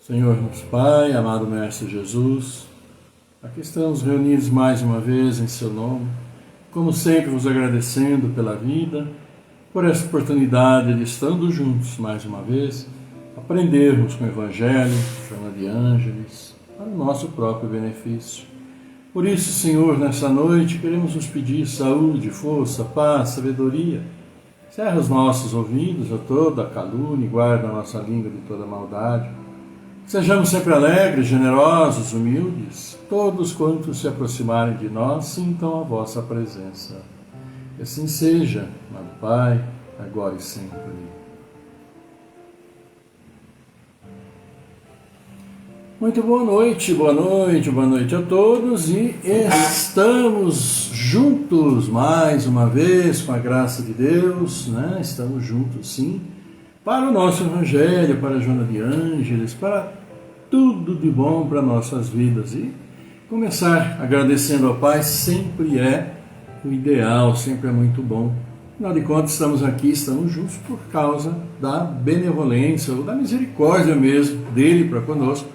Senhor nosso Pai, amado Mestre Jesus, aqui estamos reunidos mais uma vez em Seu nome, como sempre vos agradecendo pela vida, por essa oportunidade de estando juntos mais uma vez, aprendermos com o Evangelho, Joana de Ângeles, para o nosso próprio benefício. Por isso, Senhor, nessa noite queremos nos pedir saúde, força, paz, sabedoria. Cerra os nossos ouvidos a toda a calúnia e guarda a nossa língua de toda maldade. Sejamos sempre alegres, generosos, humildes. Todos quantos se aproximarem de nós sintam a vossa presença. Que assim seja, amado Pai, agora e sempre. Muito boa noite a todos e estamos juntos mais uma vez com a graça de Deus, né? Estamos juntos sim, para o nosso Evangelho, para a Joana de Ângeles, para tudo de bom para nossas vidas. E começar agradecendo ao Pai sempre é o ideal, sempre é muito bom. Afinal de contas, estamos juntos por causa da benevolência ou da misericórdia mesmo dele para conosco,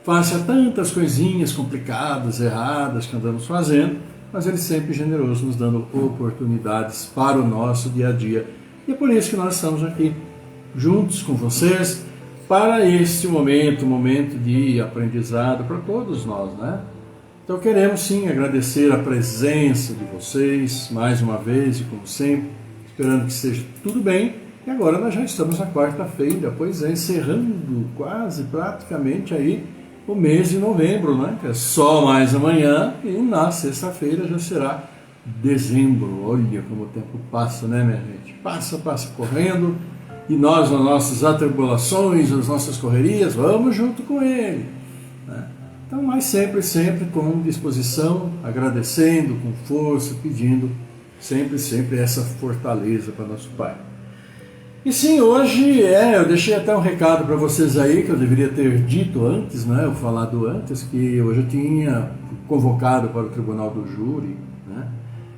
face a tantas coisinhas complicadas, erradas que andamos fazendo, mas Ele sempre generoso, nos dando oportunidades para o nosso dia a dia. E é por isso que nós estamos aqui, juntos com vocês, para este momento de aprendizado para todos nós, né? Então queremos sim agradecer a presença de vocês, mais uma vez e como sempre, esperando que esteja tudo bem. E agora nós já estamos na quarta-feira, pois é, encerrando quase praticamente aí o mês de novembro, né? Que é só mais amanhã e na sexta-feira já será dezembro. Olha como o tempo passa, né, minha gente? Passa correndo e nós, nas nossas atribulações, nas nossas correrias, vamos junto com ele, né? Então, mas sempre com disposição, agradecendo, com força, pedindo sempre essa fortaleza para nosso Pai. E sim, hoje eu deixei até um recado para vocês aí, que eu deveria ter dito antes, né, ou falado antes, que hoje eu tinha convocado para o Tribunal do Júri, né,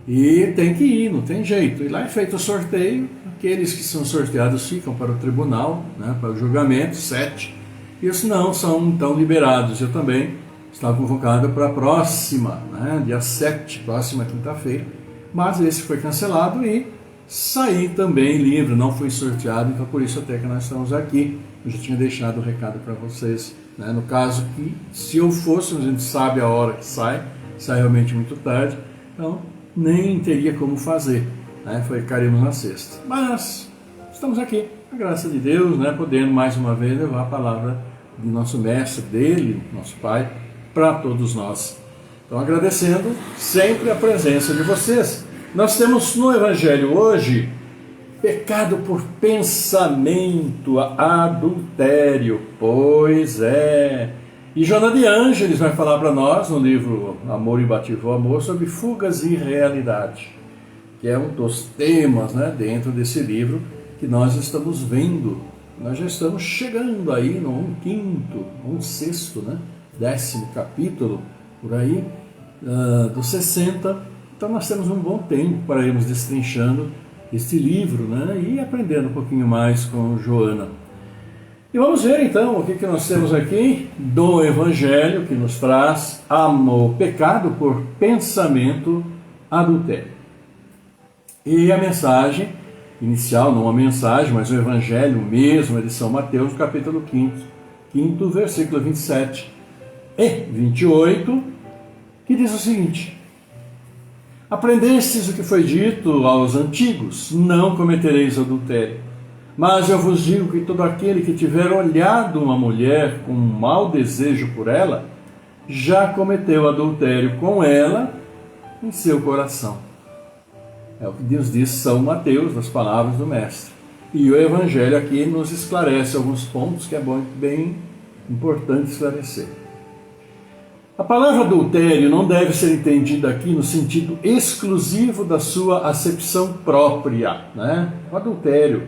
e tem que ir, não tem jeito. E lá é feito o sorteio, aqueles que são sorteados ficam para o tribunal, né, para o julgamento, 7, e os não são então liberados. Eu também estava convocado para a próxima, né, dia 7, próxima quinta-feira, mas esse foi cancelado e saí também livre, não fui sorteado, então por isso até que nós estamos aqui. Eu já tinha deixado o recado para vocês, né? No caso que, se eu fosse, a gente sabe a hora que sai realmente muito tarde, então nem teria como fazer, né? Ficaríamos na sexta. Mas estamos aqui, a graça de Deus, né? Podendo mais uma vez levar a palavra do nosso mestre, dele, nosso Pai, para todos nós. Então agradecendo sempre a presença de vocês. Nós temos no Evangelho hoje pecado por pensamento, adultério, pois é. E Joana de Ângeles vai falar para nós no livro Amor Imbatível Amor sobre fugas e realidade, que é um dos temas, né, dentro desse livro que nós estamos vendo. Nós já estamos chegando aí no sexto, né, 10º capítulo, por aí, dos 60. Então nós temos um bom tempo para irmos destrinchando este livro, né, e aprendendo um pouquinho mais com Joana. E vamos ver então o que nós temos aqui do Evangelho, que nos traz o pecado por pensamento, adultério. E a mensagem inicial, não a mensagem, mas o Evangelho mesmo, é de São Mateus, capítulo 5, versículo 27 e 28, que diz o seguinte: aprendestes o que foi dito aos antigos, não cometereis adultério. Mas eu vos digo que todo aquele que tiver olhado uma mulher com um mau desejo por ela, já cometeu adultério com ela em seu coração. É o que Deus diz São Mateus, nas palavras do Mestre. E o Evangelho aqui nos esclarece alguns pontos que é bem importante esclarecer. A palavra adultério não deve ser entendida aqui no sentido exclusivo da sua acepção própria, né? O adultério,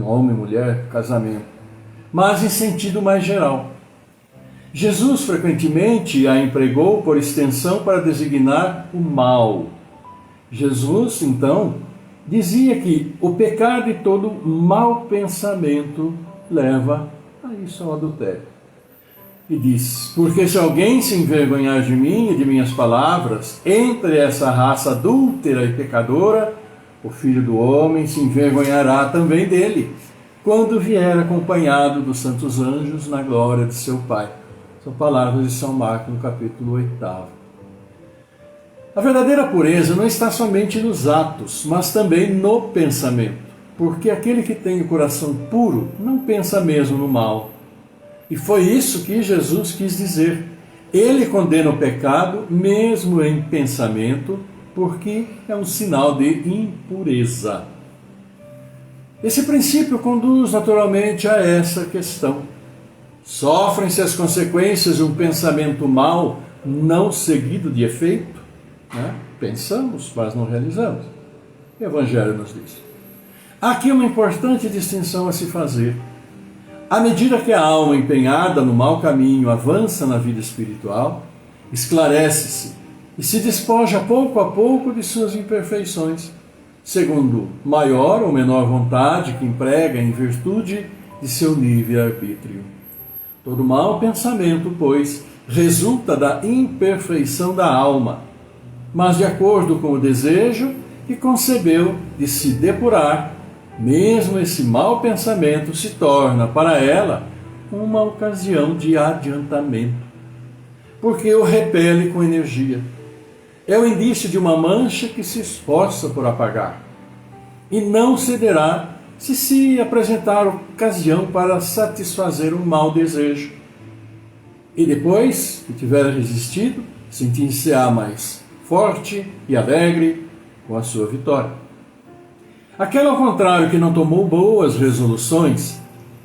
homem, mulher, casamento, mas em sentido mais geral. Jesus frequentemente a empregou por extensão para designar o mal. Jesus, então, dizia que o pecado e todo mau pensamento leva a isso, ao adultério. E diz: porque se alguém se envergonhar de mim e de minhas palavras, entre essa raça adúltera e pecadora, o Filho do Homem se envergonhará também dele, quando vier acompanhado dos santos anjos na glória de seu Pai. São palavras de São Marcos no capítulo 8. A verdadeira pureza não está somente nos atos, mas também no pensamento, porque aquele que tem o coração puro não pensa mesmo no mal. E foi isso que Jesus quis dizer. Ele condena o pecado mesmo em pensamento, porque é um sinal de impureza. Esse princípio conduz naturalmente a essa questão. Sofrem-se as consequências de um pensamento mau não seguido de efeito? Pensamos, mas não realizamos. O Evangelho nos diz. Há aqui uma importante distinção a se fazer. À medida que a alma empenhada no mau caminho avança na vida espiritual, esclarece-se e se despoja pouco a pouco de suas imperfeições, segundo maior ou menor vontade que emprega em virtude de seu livre-arbítrio. Todo mau pensamento, pois, resulta da imperfeição da alma, mas de acordo com o desejo que concebeu de se depurar, mesmo esse mau pensamento se torna para ela uma ocasião de adiantamento, porque o repele com energia. É o indício de uma mancha que se esforça por apagar, e não cederá se apresentar ocasião para satisfazer um mau desejo. E depois que tiver resistido, sentir-se-á mais forte e alegre com a sua vitória. Aquele, ao contrário, que não tomou boas resoluções,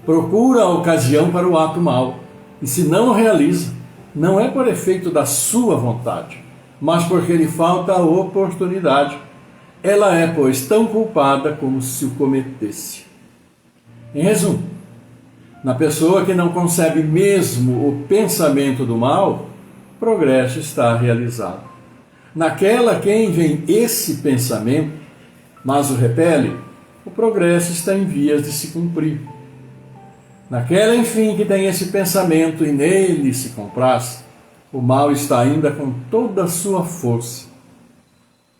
procura a ocasião para o ato mau, e se não o realiza, não é por efeito da sua vontade, mas porque lhe falta a oportunidade. Ela é, pois, tão culpada como se o cometesse. Em resumo, na pessoa que não concebe mesmo o pensamento do mal, o progresso está realizado. Naquela quem vem esse pensamento, mas o repele, o progresso está em vias de se cumprir. Naquela, enfim, que tem esse pensamento e nele se compraz, o mal está ainda com toda a sua força.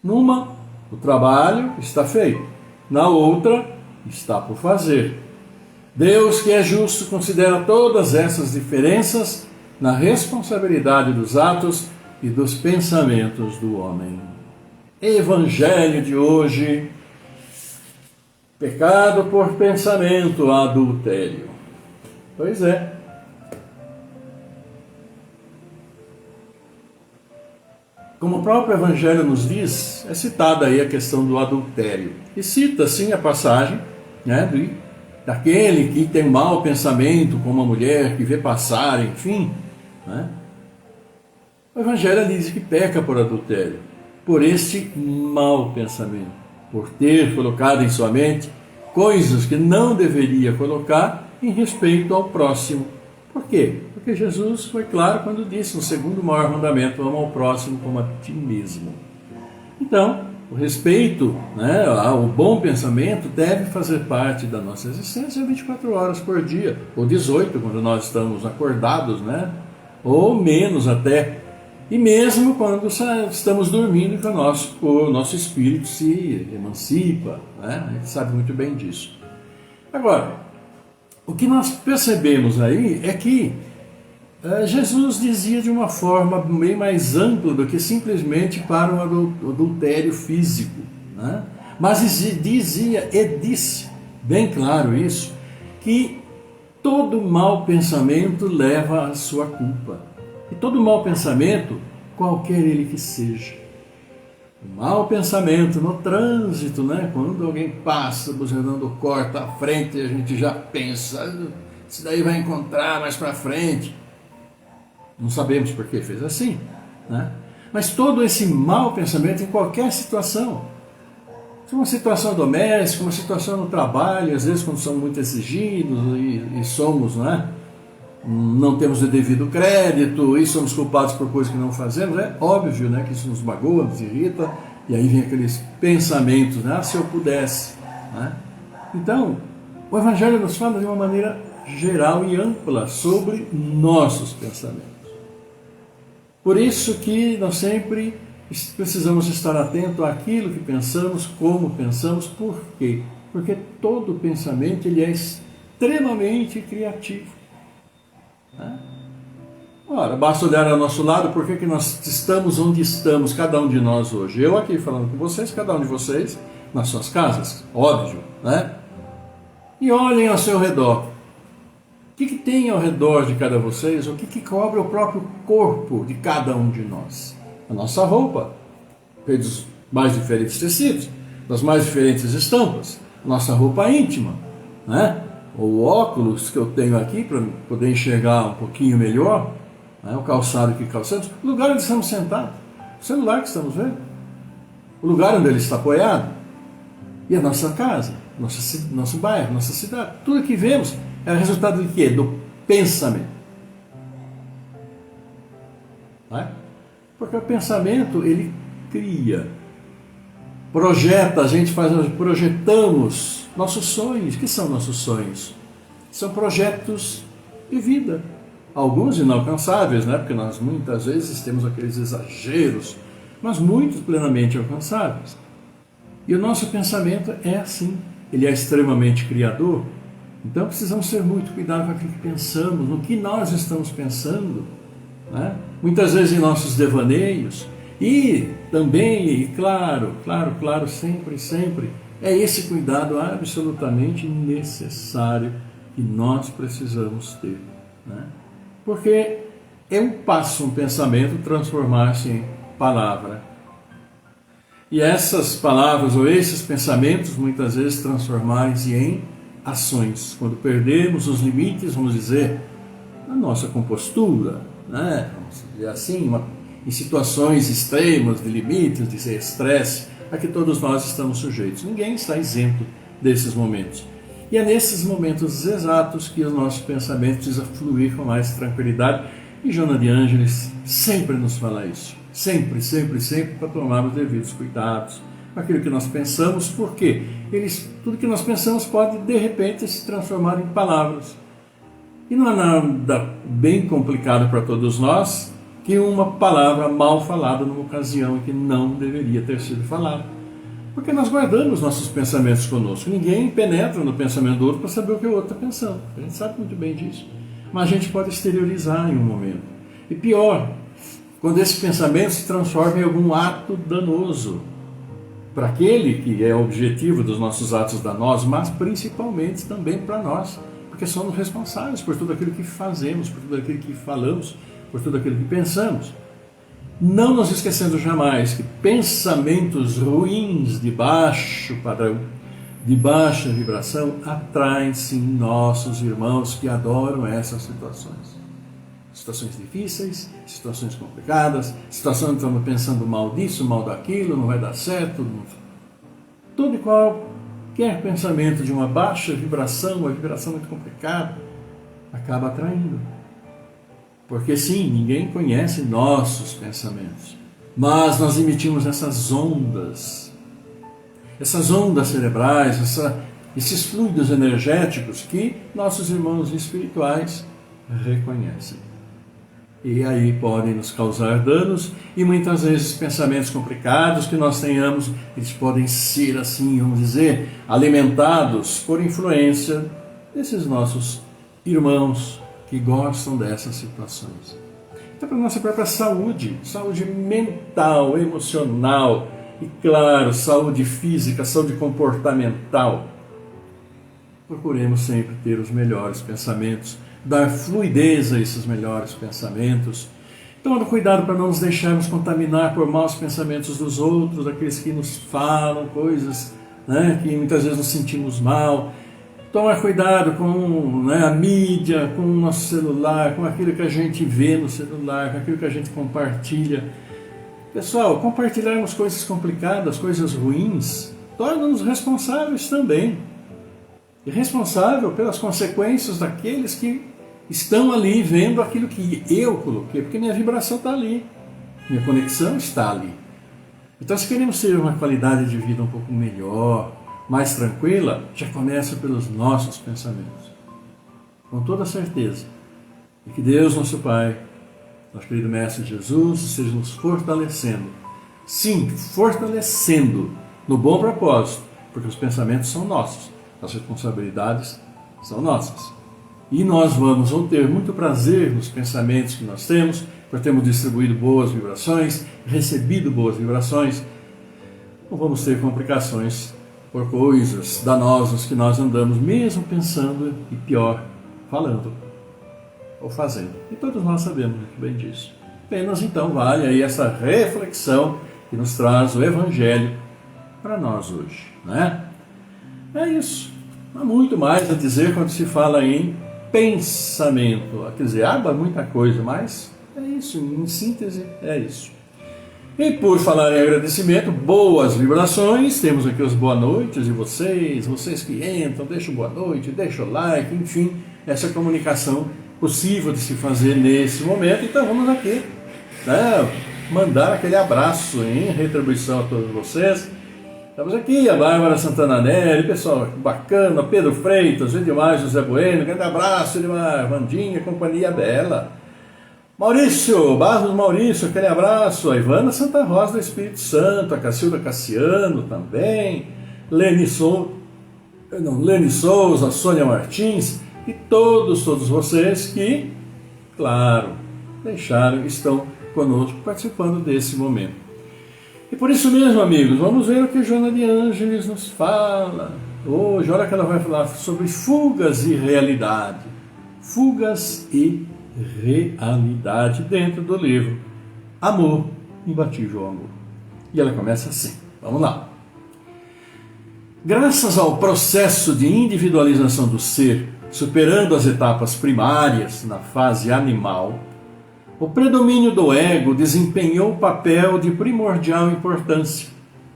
Numa, o trabalho está feito. Na outra, está por fazer. Deus, que é justo, considera todas essas diferenças na responsabilidade dos atos e dos pensamentos do homem. Evangelho de hoje: pecado por pensamento, adultério. Pois é. Como o próprio Evangelho nos diz, é citada aí a questão do adultério. E cita, sim, a passagem, daquele que tem mau pensamento com uma mulher que vê passar, enfim. O Evangelho diz que peca por adultério, por este mau pensamento, por ter colocado em sua mente coisas que não deveria colocar em respeito ao próximo. Por quê? Porque Jesus foi claro quando disse no segundo maior mandamento: ama ao próximo como a ti mesmo. Então, o respeito, o bom pensamento deve fazer parte da nossa existência 24 horas por dia, ou 18 quando nós estamos acordados, ou menos até. E mesmo quando estamos dormindo, que o nosso espírito se emancipa, a gente sabe muito bem disso. Agora, o que nós percebemos aí é que Jesus dizia de uma forma bem mais ampla do que simplesmente para um adultério físico, mas dizia e disse, bem claro isso, que todo mau pensamento leva à sua culpa. E todo mau pensamento, qualquer ele que seja. O mau pensamento no trânsito, quando alguém passa buzinando, corta à frente, a gente já pensa, isso daí vai encontrar mais para frente. Não sabemos por que fez assim, Mas todo esse mau pensamento em qualquer situação. Uma situação doméstica, uma situação no trabalho, às vezes quando somos muito exigidos e somos, não temos o devido crédito e somos culpados por coisas que não fazemos, é óbvio que isso nos magoa, nos irrita, e aí vem aqueles pensamentos, se eu pudesse. Então, o Evangelho nos fala de uma maneira geral e ampla sobre nossos pensamentos. Por isso que nós sempre precisamos estar atento àquilo que pensamos, como pensamos, por quê? Porque todo pensamento ele é extremamente criativo. Né? Ora, basta olhar ao nosso lado, por que nós estamos onde estamos, cada um de nós hoje. Eu aqui falando com vocês, cada um de vocês nas suas casas, óbvio, né? E olhem ao seu redor. O que tem ao redor de cada vocês? O que cobre o próprio corpo de cada um de nós? A nossa roupa, feita dos mais diferentes tecidos, das mais diferentes estampas, nossa roupa íntima, né? O óculos que eu tenho aqui para poder enxergar um pouquinho melhor, né? O calçado que calçamos, o lugar onde estamos sentados, o celular que estamos vendo, o lugar onde ele está apoiado, e a nossa casa, nosso bairro, nossa cidade, tudo que vemos é resultado de quê? Do pensamento. Né? Porque o pensamento, ele cria, projeta, projetamos nossos sonhos. O que são nossos sonhos? São projetos de vida. Alguns inalcançáveis, né? Porque nós muitas vezes temos aqueles exageros, mas muitos plenamente alcançáveis. E o nosso pensamento é assim, ele é extremamente criador. Então precisamos ter muito cuidado com aquilo que pensamos, no que nós estamos pensando, né? Muitas vezes em nossos devaneios, e também, e claro, sempre, é esse cuidado absolutamente necessário que nós precisamos ter, né? Porque é um pensamento transformar-se em palavra. E essas palavras ou esses pensamentos muitas vezes transformarem-se em ações. Quando perdemos os limites, vamos dizer, na nossa compostura, né? Vamos dizer assim, em situações extremas de limites, de estresse, a que todos nós estamos sujeitos. Ninguém está isento desses momentos. E é nesses momentos exatos que os nossos pensamentos precisam fluir com mais tranquilidade. E Joana de Ângeles sempre nos fala isso. Sempre, para tomar os devidos cuidados com aquilo que nós pensamos, porque tudo que nós pensamos pode, de repente, se transformar em palavras. E não há nada bem complicado para todos nós que uma palavra mal falada numa ocasião em que não deveria ter sido falada. Porque nós guardamos nossos pensamentos conosco. Ninguém penetra no pensamento do outro para saber o que o outro está pensando. A gente sabe muito bem disso. Mas a gente pode exteriorizar em um momento. E pior, quando esse pensamento se transforma em algum ato danoso para aquele que é o objetivo dos nossos atos danosos, mas principalmente também para nós, porque somos responsáveis por tudo aquilo que fazemos, por tudo aquilo que falamos, por tudo aquilo que pensamos. Não nos esquecendo jamais que pensamentos ruins de baixo padrão, de baixa vibração, atraem-se nossos irmãos que adoram essas situações. Situações difíceis, situações complicadas, situações que estamos pensando mal disso, mal daquilo, não vai dar certo. Todo e qualquer pensamento de uma baixa vibração, uma vibração muito complicada, acaba atraindo. Porque sim, ninguém conhece nossos pensamentos, mas nós emitimos essas ondas cerebrais, esses fluidos energéticos que nossos irmãos espirituais reconhecem. E aí podem nos causar danos, e muitas vezes pensamentos complicados que nós tenhamos, eles podem ser assim, vamos dizer, alimentados por influência desses nossos irmãos que gostam dessas situações. Então, para a nossa própria saúde mental, emocional e, claro, saúde física, saúde comportamental, procuremos sempre ter os melhores pensamentos, dar fluidez a esses melhores pensamentos, tomando cuidado para não nos deixarmos contaminar por maus pensamentos dos outros, daqueles que nos falam coisas, né, que muitas vezes nos sentimos mal. Tomar cuidado com a mídia, com o nosso celular, com aquilo que a gente vê no celular, com aquilo que a gente compartilha. Pessoal, compartilharmos coisas complicadas, coisas ruins, torna-nos responsáveis também. E responsável pelas consequências daqueles que estão ali vendo aquilo que eu coloquei, porque minha vibração está ali, minha conexão está ali. Então, se queremos ter uma qualidade de vida um pouco melhor, mais tranquila, já começa pelos nossos pensamentos. com toda certeza. E que Deus, nosso Pai, nosso querido Mestre Jesus, esteja nos fortalecendo. Sim, fortalecendo no bom propósito, porque os pensamentos são nossos, as responsabilidades são nossas. E nós vamos ter muito prazer nos pensamentos que nós temos, por termos distribuído boas vibrações, recebido boas vibrações. Não vamos ter complicações por coisas danosas que nós andamos mesmo pensando e pior, falando ou fazendo. E todos nós sabemos muito bem disso. Apenas então vale aí essa reflexão que nos traz o Evangelho para nós hoje, né? É isso. Há muito mais a dizer quando se fala em pensamento. Quer dizer, há muita coisa, mas é isso, em síntese é isso. E por falar em agradecimento, boas vibrações, temos aqui os boa noites de vocês que entram, deixam boa noite, deixam o like, enfim, essa comunicação possível de se fazer nesse momento. Então vamos aqui, né, mandar aquele abraço em retribuição a todos vocês. Estamos aqui, a Bárbara Santana Neri, pessoal bacana, Pedro Freitas, Edmar José Bueno, grande abraço, Edmar, Vandinha, companhia bela. Maurício, Barros Maurício, aquele abraço. A Ivana Santa Rosa do Espírito Santo, a Cacilda Cassiano também, Lene Souza, a Sônia Martins e todos vocês que, claro, estão conosco participando desse momento. E por isso mesmo, amigos, vamos ver o que Joana de Ângeles nos fala hoje. Olha que ela vai falar sobre fugas e realidade. Fugas e realidade dentro do livro Amor, Imbatível Amor. E ela começa assim, vamos lá. Graças ao processo de individualização do ser, superando as etapas primárias na fase animal, o predomínio do ego desempenhou o papel de primordial importância,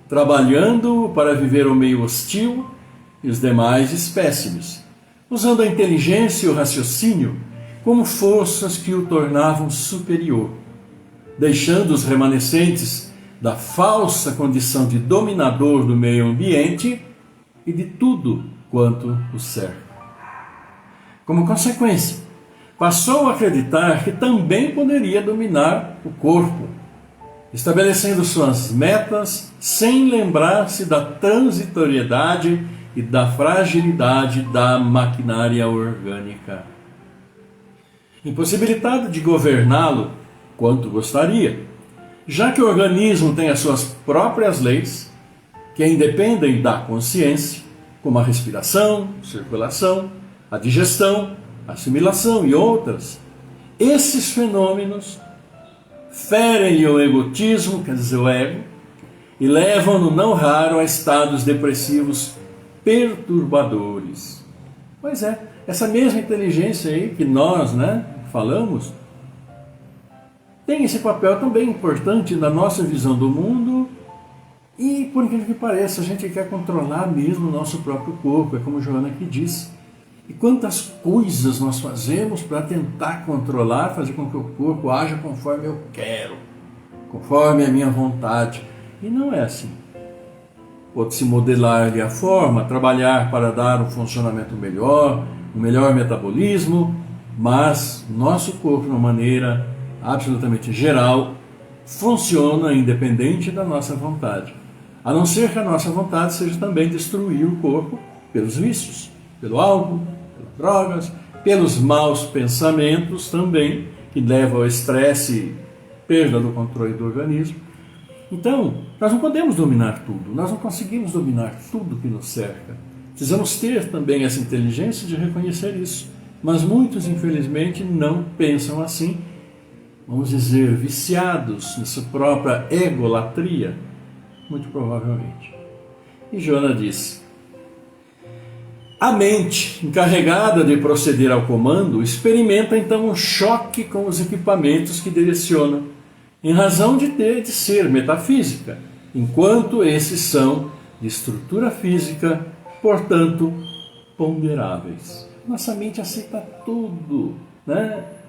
trabalhando para viver o meio hostil e os demais espécimes, usando a inteligência e o raciocínio como forças que o tornavam superior, deixando os remanescentes da falsa condição de dominador do meio ambiente e de tudo quanto o cerca. Como consequência, passou a acreditar que também poderia dominar o corpo, estabelecendo suas metas sem lembrar-se da transitoriedade e da fragilidade da maquinária orgânica. Impossibilitado de governá-lo quanto gostaria, já que o organismo tem as suas próprias leis, que independem da consciência, como a respiração, circulação, a digestão, assimilação e outras. Esses fenômenos ferem-lhe o egotismo, quer dizer, o ego, e levam-no não raro a estados depressivos perturbadores. Pois é, essa mesma inteligência aí que nós, falamos, tem esse papel também importante na nossa visão do mundo. E, por incrível que pareça, a gente quer controlar mesmo o nosso próprio corpo, é como Joana aqui disse. E quantas coisas nós fazemos para tentar controlar, fazer com que o corpo haja conforme eu quero, conforme a minha vontade. E não é assim. Pode-se modelar-lhe a forma, trabalhar para dar um funcionamento melhor, um melhor metabolismo, mas nosso corpo, de uma maneira absolutamente geral, funciona independente da nossa vontade. A não ser que a nossa vontade seja também destruir o corpo pelos vícios, pelo álcool, pelas drogas, pelos maus pensamentos também, que levam ao estresse e perda do controle do organismo. Então, nós não podemos dominar tudo, nós não conseguimos dominar tudo que nos cerca. Precisamos ter também essa inteligência de reconhecer isso. Mas muitos, infelizmente, não pensam assim, vamos dizer, viciados nessa própria egolatria, muito provavelmente. E Joana disse: a mente, encarregada de proceder ao comando, experimenta então um choque com os equipamentos que direcionam, em razão de ter de ser metafísica, enquanto esses são de estrutura física, portanto, ponderáveis. Nossa mente aceita tudo,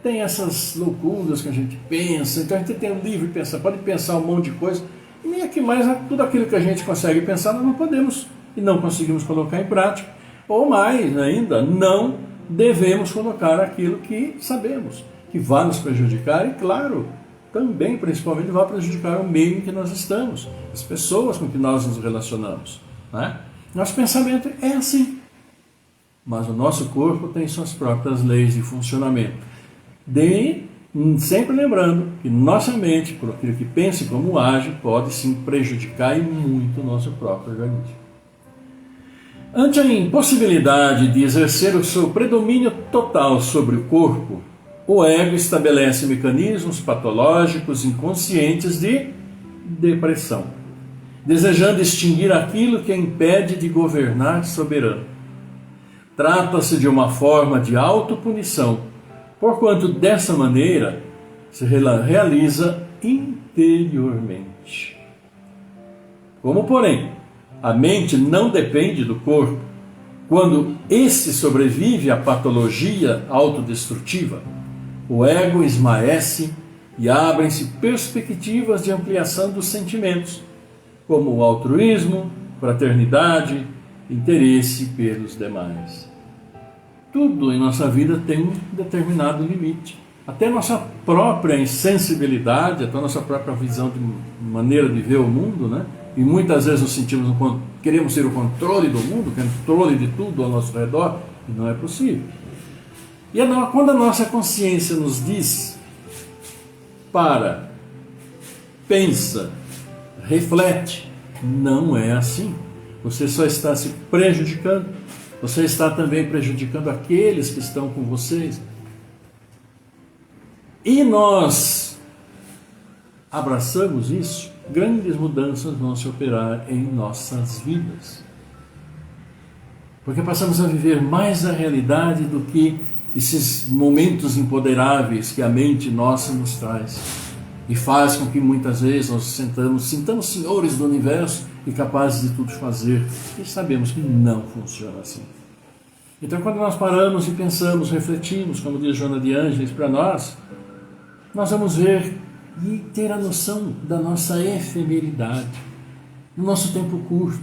Tem essas loucuras que a gente pensa, então a gente tem um livre pensar, pode pensar um monte de coisa, e nem aqui mais tudo aquilo que a gente consegue pensar, nós não podemos e não conseguimos colocar em prática, ou mais ainda, não devemos colocar aquilo que sabemos que vai nos prejudicar e, claro, também, principalmente, vai prejudicar o meio em que nós estamos, as pessoas com que nós nos relacionamos, né? Nosso pensamento é assim, mas o nosso corpo tem suas próprias leis de funcionamento. Sempre lembrando que nossa mente, por aquilo que pensa e como age, pode sim prejudicar e muito o nosso próprio organismo. Ante a impossibilidade de exercer o seu predomínio total sobre o corpo, o ego estabelece mecanismos patológicos inconscientes de depressão, desejando extinguir aquilo que a impede de governar soberano. Trata-se de uma forma de autopunição, porquanto dessa maneira se realiza interiormente. Como, porém, a mente não depende do corpo, quando este sobrevive à patologia autodestrutiva, o ego esmaece e abrem-se perspectivas de ampliação dos sentimentos, como o altruísmo, fraternidade, interesse pelos demais. Tudo em nossa vida tem um determinado limite. Até nossa própria insensibilidade, até nossa própria visão de maneira de ver o mundo, né? E muitas vezes nos sentimos, queremos ter o controle do mundo, o controle de tudo ao nosso redor, e não é possível. E quando a nossa consciência nos diz, para, pensa, reflete, não é assim. Você só está se prejudicando. Você está também prejudicando aqueles que estão com vocês. E nós abraçamos isso, grandes mudanças vão se operar em nossas vidas. Porque passamos a viver mais a realidade do que esses momentos imponderáveis que a mente nossa nos traz. E faz com que muitas vezes nós sintamos senhores do universo e capazes de tudo fazer. E sabemos que não funciona assim. Então, quando nós paramos e pensamos, refletimos, como diz Joana de Ângeles para nós vamos ver e ter a noção da nossa efemeridade, do nosso tempo curto,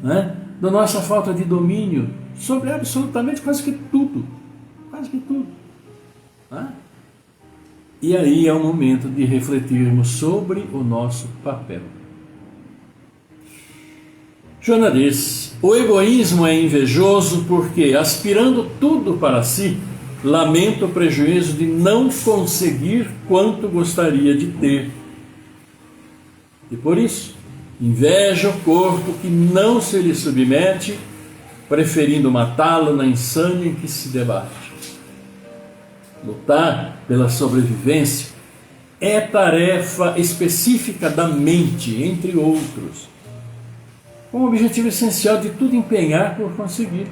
né? Da nossa falta de domínio sobre absolutamente quase que tudo. Né? E aí é o momento de refletirmos sobre o nosso papel. Joana diz: o egoísmo é invejoso porque, aspirando tudo para si, lamenta o prejuízo de não conseguir quanto gostaria de ter. E por isso, inveja o corpo que não se lhe submete, preferindo matá-lo na insânia em que se debate. Lutar pela sobrevivência é tarefa específica da mente, entre outros, com o objetivo essencial de tudo empenhar por conseguir.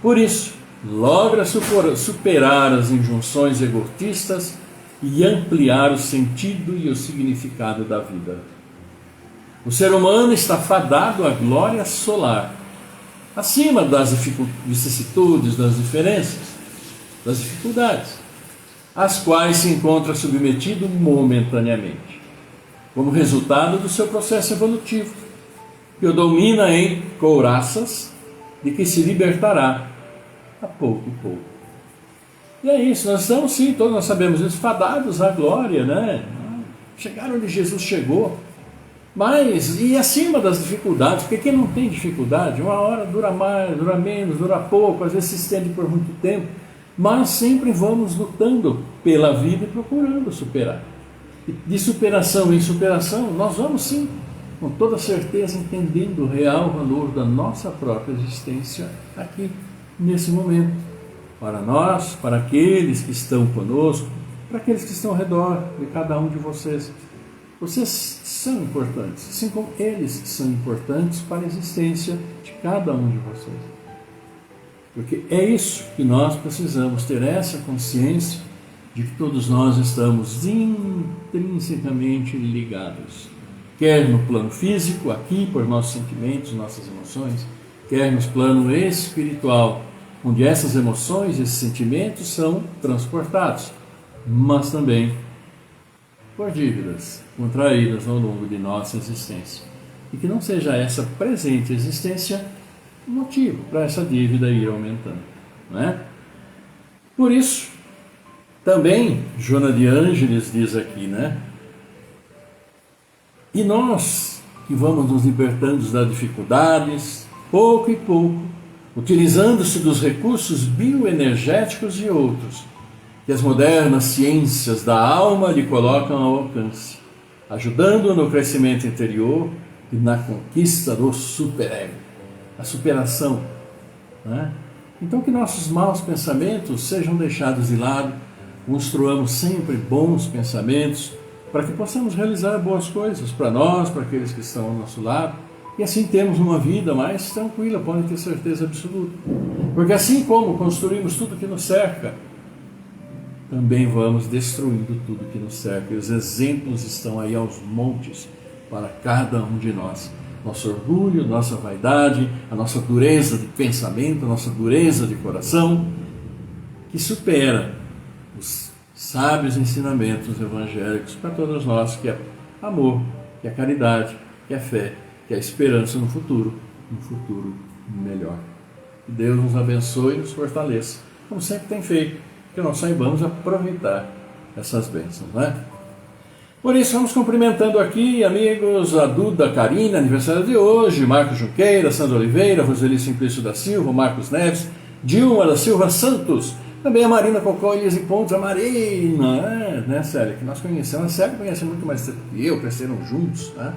Por isso, logra superar as injunções egoístas e ampliar o sentido e o significado da vida. O ser humano está fadado à glória solar, acima das vicissitudes, das diferenças, das dificuldades, às quais se encontra submetido momentaneamente, como resultado do seu processo evolutivo, que o domina em couraças, de que se libertará a pouco e pouco. E é isso, nós estamos sim, todos nós sabemos isso, fadados à glória, né? Chegar onde Jesus chegou, mas e acima das dificuldades, porque quem não tem dificuldade, uma hora dura mais, dura menos, dura pouco, às vezes se estende por muito tempo, mas sempre vamos lutando pela vida e procurando superar. E de superação em superação, nós vamos sim, com toda certeza, entendendo o real valor da nossa própria existência aqui, nesse momento. Para nós, para aqueles que estão conosco, para aqueles que estão ao redor de cada um de vocês. Vocês são importantes, assim como eles são importantes para a existência de cada um de vocês. Porque é isso que nós precisamos, ter essa consciência de que todos nós estamos intrinsecamente ligados. Quer no plano físico, aqui por nossos sentimentos, nossas emoções, quer no plano espiritual, onde essas emoções, esses sentimentos são transportados, mas também por dívidas contraídas ao longo de nossa existência. E que não seja essa presente existência motivo para essa dívida ir aumentando, não é? Por isso, também, Joana de Ângeles diz aqui, né? E nós que vamos nos libertando das dificuldades, pouco e pouco, utilizando-se dos recursos bioenergéticos e outros, que as modernas ciências da alma lhe colocam ao alcance, ajudando-o no crescimento interior e na conquista do superego, a superação, né? Então que nossos maus pensamentos sejam deixados de lado, construamos sempre bons pensamentos, para que possamos realizar boas coisas para nós, para aqueles que estão ao nosso lado, e assim temos uma vida mais tranquila, podem ter certeza absoluta. Porque assim como construímos tudo que nos cerca, também vamos destruindo tudo que nos cerca. E os exemplos estão aí aos montes para cada um de nós. Nosso orgulho, nossa vaidade, a nossa dureza de pensamento, a nossa dureza de coração, que supera os sábios ensinamentos evangélicos para todos nós, que é amor, que é caridade, que é fé, que é esperança no futuro melhor. Que Deus nos abençoe e nos fortaleça, como sempre tem feito, que nós saibamos aproveitar essas bênçãos, né? Por isso, vamos cumprimentando aqui, amigos, a Duda Carina, aniversário de hoje, Marcos Junqueira, Sandra Oliveira, Roseli Simplício da Silva, Marcos Neves, Dilma da Silva Santos, também a Marina Cocó, Elise Pontes, a Marina, né, Célia, que nós conhecemos. A Célia conhece muito mais tempo que eu, cresceram juntos, né?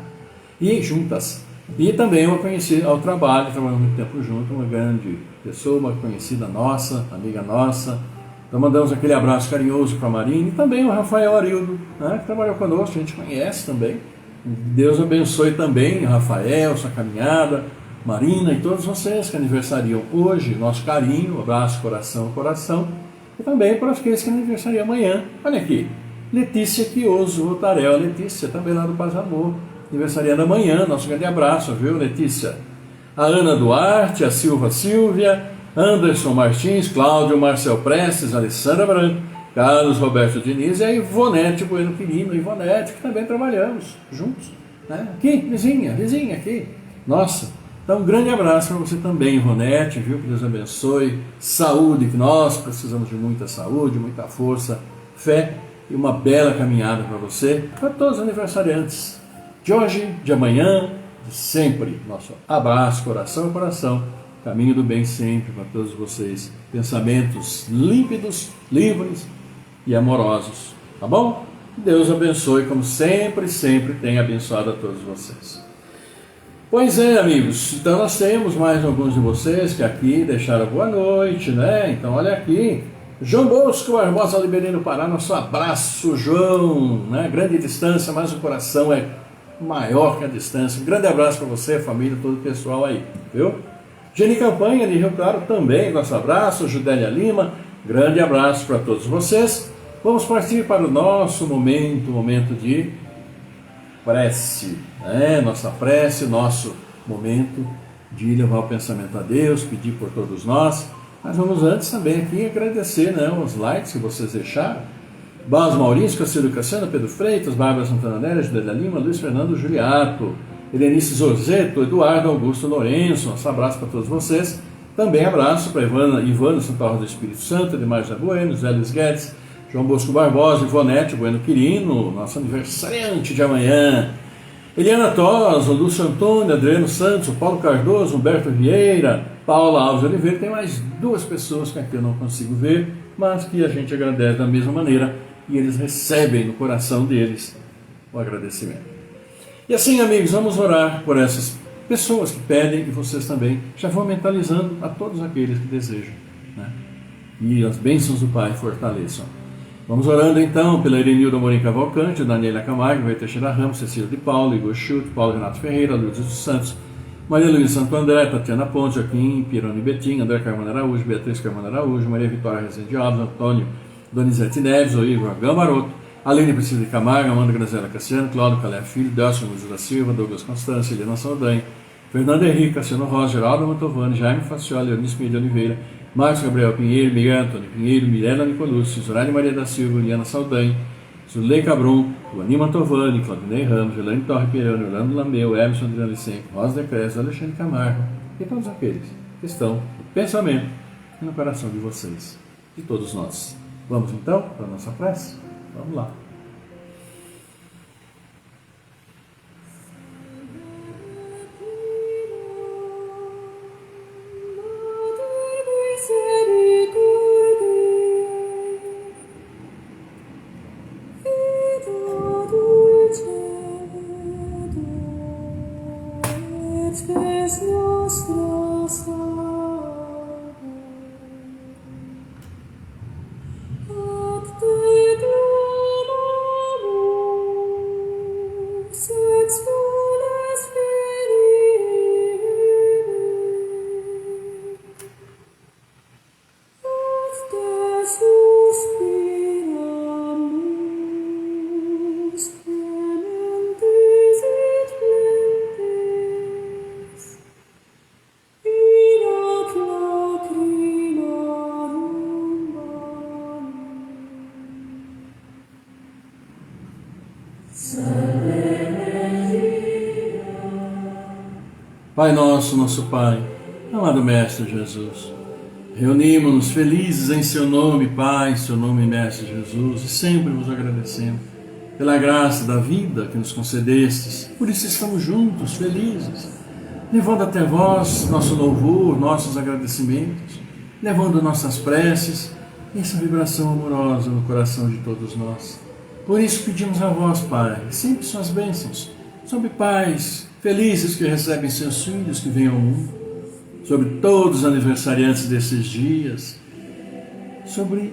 E juntas. E também eu a conheci ao trabalho, trabalhamos muito tempo junto, uma grande pessoa, uma conhecida nossa, amiga nossa. Então mandamos aquele abraço carinhoso para a Marina e também o Rafael Arildo, né, que trabalhou conosco, a gente conhece também. Deus abençoe também o Rafael, sua caminhada, Marina e todos vocês que aniversariam hoje, nosso carinho, abraço, coração, coração. E também para aqueles que aniversariam amanhã. Olha aqui, Letícia Quioso, Otarel, Letícia, também lá do Paz Amor, aniversariando amanhã, nosso grande abraço, viu, Letícia? A Ana Duarte, a Silva Silvia, Anderson Martins, Cláudio Marcel Prestes, Alessandra Branco, Carlos Roberto Diniz e a Ivonete Bueno Quirino, Ivonete, que também trabalhamos juntos, né? Aqui, vizinha aqui. Nossa, então um grande abraço para você também, Ivonete, viu? Que Deus abençoe, saúde, que nós precisamos de muita saúde, muita força, fé e uma bela caminhada para você, para todos os aniversariantes de hoje, de amanhã, de sempre. Nosso abraço, coração a coração. Caminho do bem sempre para todos vocês. Pensamentos límpidos, livres e amorosos. Tá bom? Deus abençoe, como sempre tem abençoado a todos vocês. Pois é, amigos. Então nós temos mais alguns de vocês que aqui deixaram boa noite, né? Então olha aqui. João Bosco Barbosa, Liberino Pará. Nosso abraço, João. Né? Grande distância, mas o coração é maior que a distância. Um grande abraço para você, família, todo o pessoal aí. Viu? Geni Campanha, de Rio Claro, também, nosso abraço. Judélia Lima, grande abraço para todos vocês. Vamos partir para o nosso momento de prece, né? Nossa prece, nosso momento de levar o pensamento a Deus, pedir por todos nós. Mas vamos antes também aqui agradecer, né, os likes que vocês deixaram. Barros Maurício, Cacilio Cassiano, Pedro Freitas, Bárbara Santana Nélia, Judélia Lima, Luiz Fernando Juliato, Helenice Zorzeto, Eduardo Augusto Lourenço, nosso abraço para todos vocês. Também abraço para Ivana Santa Rosa do Espírito Santo, Demais da Bueno, Zé Luiz Guedes, João Bosco Barbosa, Ivonete Bueno Quirino, nosso aniversariante de amanhã. Eliana Tosa, Lúcio Antônio, Adriano Santos, Paulo Cardoso, Humberto Vieira, Paula Alves Oliveira. Tem mais duas pessoas que aqui eu não consigo ver, mas que a gente agradece da mesma maneira e eles recebem no coração deles o agradecimento. E assim, amigos, vamos orar por essas pessoas que pedem e vocês também já vão mentalizando a todos aqueles que desejam, né? E as bênçãos do Pai fortaleçam. Vamos orando então pela Irenilda Amorim Cavalcante, Daniela Camargo, Vai Teixeira Ramos, Cecília de Paulo, Igor Schutt, Paulo Renato Ferreira, Luiz dos Santos, Maria Luísa Santo André, Tatiana Ponte, Joaquim Pironi Betim, André Carmona Araújo, Beatriz Carmona Araújo, Maria Vitória Rezende Alves, Antônio Donizete Neves, o Igor Gamaroto, Aline Priscila de Camargo, Amanda Graziela Cassiano, Cláudio Calé Filho, Delcio Luiz da Silva, Douglas Constância, Helena Saldanha, Fernando Henrique, Cassiano Rosa, Geraldo Mantovani, Jaime Faciola, Eunice Mídia Oliveira, Marcos Gabriel Pinheiro, Miguel Antônio Pinheiro, Mirela Nicolúcio, Zoraine Maria da Silva, Liana Saldanha, Zulei Cabrum, Luani Mantovani, Claudinei Ramos, Elane Torre Pirano, Orlando Lameu, Emerson Adriano Licenco, Rosa de Cresce, Alexandre Camargo e todos aqueles que estão no pensamento e no coração de vocês. de todos nós. Vamos então para a nossa prece? Vamos lá. Pai nosso, nosso Pai, amado Mestre Jesus, reunimos-nos felizes em Seu nome, Pai, em Seu nome, Mestre Jesus, e sempre vos agradecemos pela graça da vida que nos concedestes. Por isso estamos juntos, felizes, levando até vós nosso louvor, nossos agradecimentos, levando nossas preces e essa vibração amorosa no coração de todos nós. Por isso pedimos a vós, Pai, sempre suas bênçãos sobre pais felizes que recebem seus filhos que vêm ao mundo, sobre todos os aniversariantes desses dias, sobre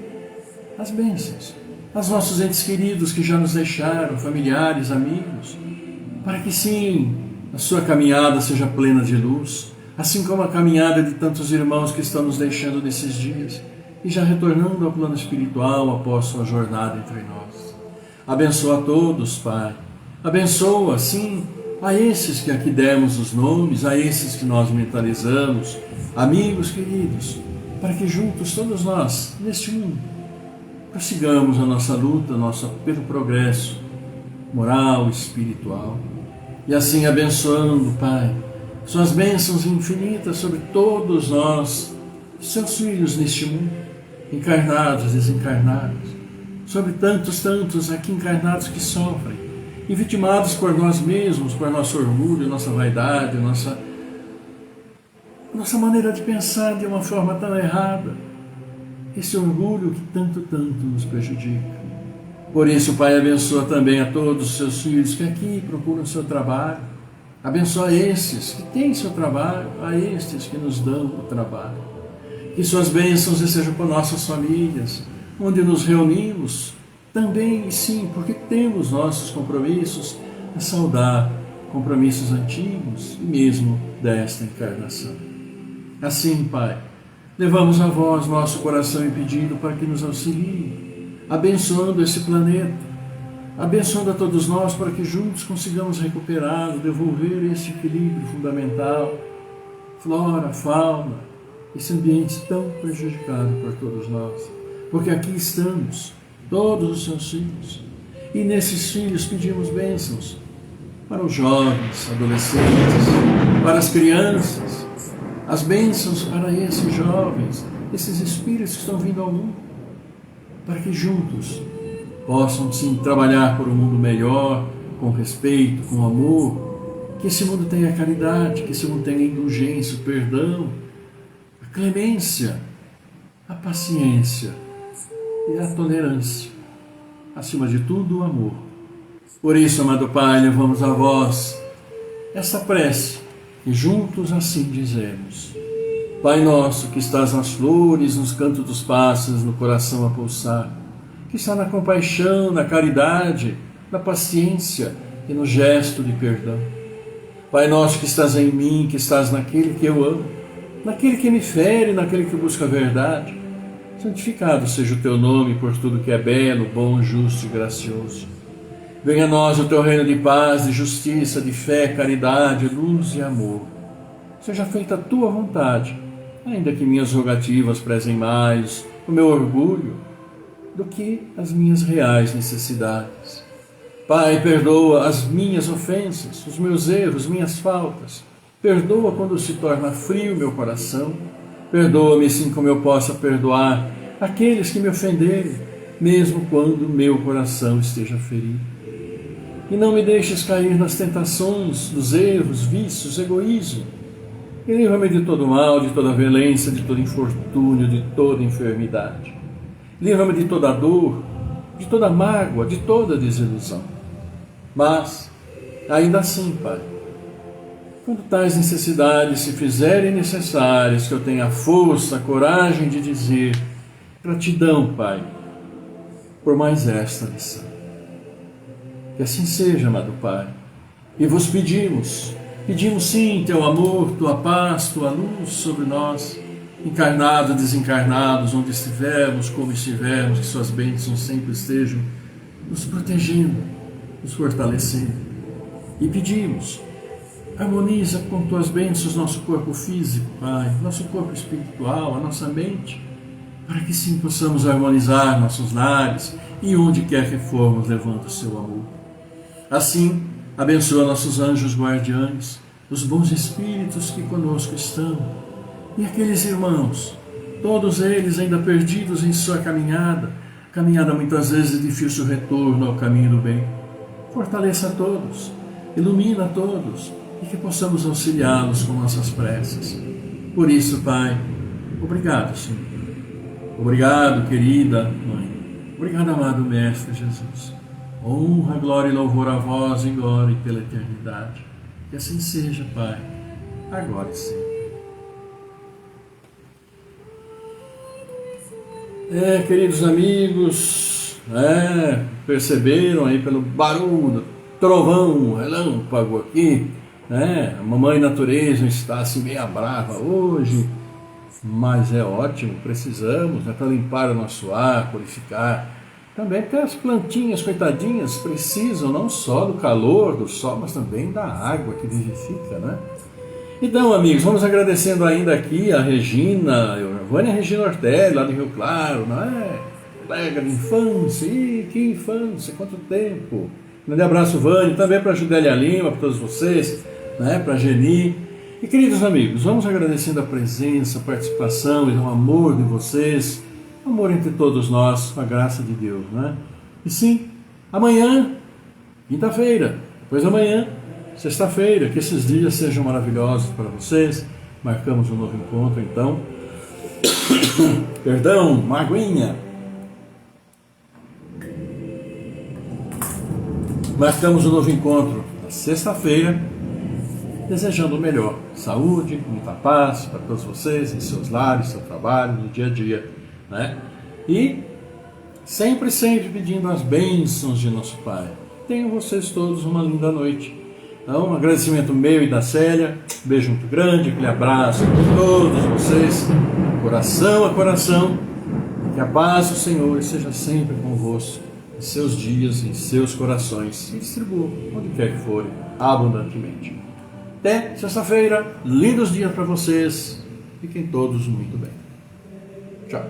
as bênçãos, aos nossos entes queridos que já nos deixaram, familiares, amigos, para que sim, a sua caminhada seja plena de luz, assim como a caminhada de tantos irmãos que estão nos deixando nesses dias e já retornando ao plano espiritual após sua jornada entre nós. Abençoa a todos, Pai. Abençoa, sim, a esses que aqui demos os nomes, a esses que nós mentalizamos, amigos queridos, para que juntos, todos nós, neste mundo, prossigamos a nossa luta, pelo progresso moral, espiritual. E assim abençoando, Pai, suas bênçãos infinitas sobre todos nós, seus filhos neste mundo, encarnados, desencarnados, sobre tantos aqui encarnados que sofrem, e vitimados por nós mesmos, por nosso orgulho, nossa vaidade, nossa maneira de pensar de uma forma tão errada, esse orgulho que tanto nos prejudica. Por isso, Pai, abençoa também a todos os seus filhos que aqui procuram o seu trabalho, abençoa esses que têm seu trabalho, a estes que nos dão o trabalho, que suas bênçãos estejam com nossas famílias, onde nos reunimos, também, sim, porque temos nossos compromissos a saudar, compromissos antigos e mesmo desta encarnação. Assim, Pai, levamos a vós nosso coração em pedido para que nos auxilie, abençoando esse planeta, abençoando a todos nós para que juntos consigamos recuperar, devolver esse equilíbrio fundamental, flora, fauna, esse ambiente tão prejudicado por todos nós, porque aqui estamos, todos os seus filhos, e nesses filhos pedimos bênçãos para os jovens, adolescentes, para as crianças, as bênçãos para esses jovens, esses espíritos que estão vindo ao mundo, para que juntos possam sim trabalhar por um mundo melhor, com respeito, com amor, que esse mundo tenha caridade, que esse mundo tenha indulgência, o perdão, a clemência, a paciência e a tolerância, acima de tudo o amor. Por isso, amado Pai, levamos a vós essa prece e juntos assim dizemos: Pai nosso que estás nas flores, nos cantos dos pássaros, no coração a pulsar, que está na compaixão, na caridade, na paciência e no gesto de perdão. Pai nosso que estás em mim, que estás naquele que eu amo, naquele que me fere, naquele que busca a verdade, santificado seja o teu nome por tudo que é belo, bom, justo e gracioso. Venha a nós o teu reino de paz, de justiça, de fé, caridade, luz e amor. Seja feita a tua vontade, ainda que minhas rogativas prezem mais o meu orgulho do que as minhas reais necessidades. Pai, perdoa as minhas ofensas, os meus erros, minhas faltas. Perdoa quando se torna frio meu coração. Perdoa-me assim como eu possa perdoar aqueles que me ofenderem, mesmo quando meu coração esteja ferido. E não me deixes cair nas tentações, dos erros, vícios, egoísmo. E livra-me de todo mal, de toda violência, de todo infortúnio, de toda enfermidade. Livra-me de toda dor, de toda mágoa, de toda desilusão. Mas, ainda assim, Pai, quando tais necessidades se fizerem necessárias, que eu tenha a força, a coragem de dizer gratidão, Pai, por mais esta lição. Que assim seja, amado Pai. E vos pedimos sim, teu amor, tua paz, tua luz sobre nós, encarnados, desencarnados, onde estivermos, como estivermos, que suas bênçãos sempre estejam nos protegendo, nos fortalecendo. E pedimos, harmoniza com tuas bênçãos nosso corpo físico, Pai, nosso corpo espiritual, a nossa mente, para que sim possamos harmonizar nossos lares e onde quer que formos, levando o seu amor. Assim, abençoa nossos anjos guardiães, os bons espíritos que conosco estão, e aqueles irmãos, todos eles ainda perdidos em sua caminhada muitas vezes de difícil retorno ao caminho do bem. Fortaleça a todos, ilumina a todos, e que possamos auxiliá-los com nossas preces. Por isso, Pai, obrigado, Senhor. Obrigado, querida Mãe. Obrigado, amado Mestre Jesus. Honra, glória e louvor a vós, em glória e pela eternidade. Que assim seja, Pai, agora e sempre. Queridos amigos, perceberam aí pelo barulho, trovão, relâmpago aqui, a mamãe natureza está assim meio brava hoje, mas é ótimo, precisamos, para limpar o nosso ar, purificar. Também porque as plantinhas, coitadinhas, precisam não só do calor do sol, mas também da água que vivifica, né? Então, amigos, vamos agradecendo ainda aqui a Regina, Vânia Regina Ortelli, lá de Rio Claro, não é? Colega de infância, que infância, quanto tempo. Um grande abraço, Vânia, também para a Judélia Lima, para todos vocês, para a Geni. E, queridos amigos, vamos agradecendo a presença, a participação e o amor de vocês, amor entre todos nós, com a graça de Deus, né? E sim, amanhã, quinta-feira, depois amanhã, sexta-feira, que esses dias sejam maravilhosos para vocês. Marcamos um novo encontro, então. Perdão, maguinha. Marcamos um novo encontro na sexta-feira, desejando o melhor. Saúde, muita paz para todos vocês, em seus lares, seu trabalho, no dia a dia, né? E sempre pedindo as bênçãos de nosso Pai. Tenham vocês todos uma linda noite. Então, um agradecimento meu e da Célia, um beijo muito grande, aquele abraço para todos vocês, coração a coração, que a paz do Senhor esteja sempre convosco, em seus dias, em seus corações, e distribua, onde quer que forem, abundantemente. Até sexta-feira, lindos dias para vocês, fiquem todos muito bem. Tchau.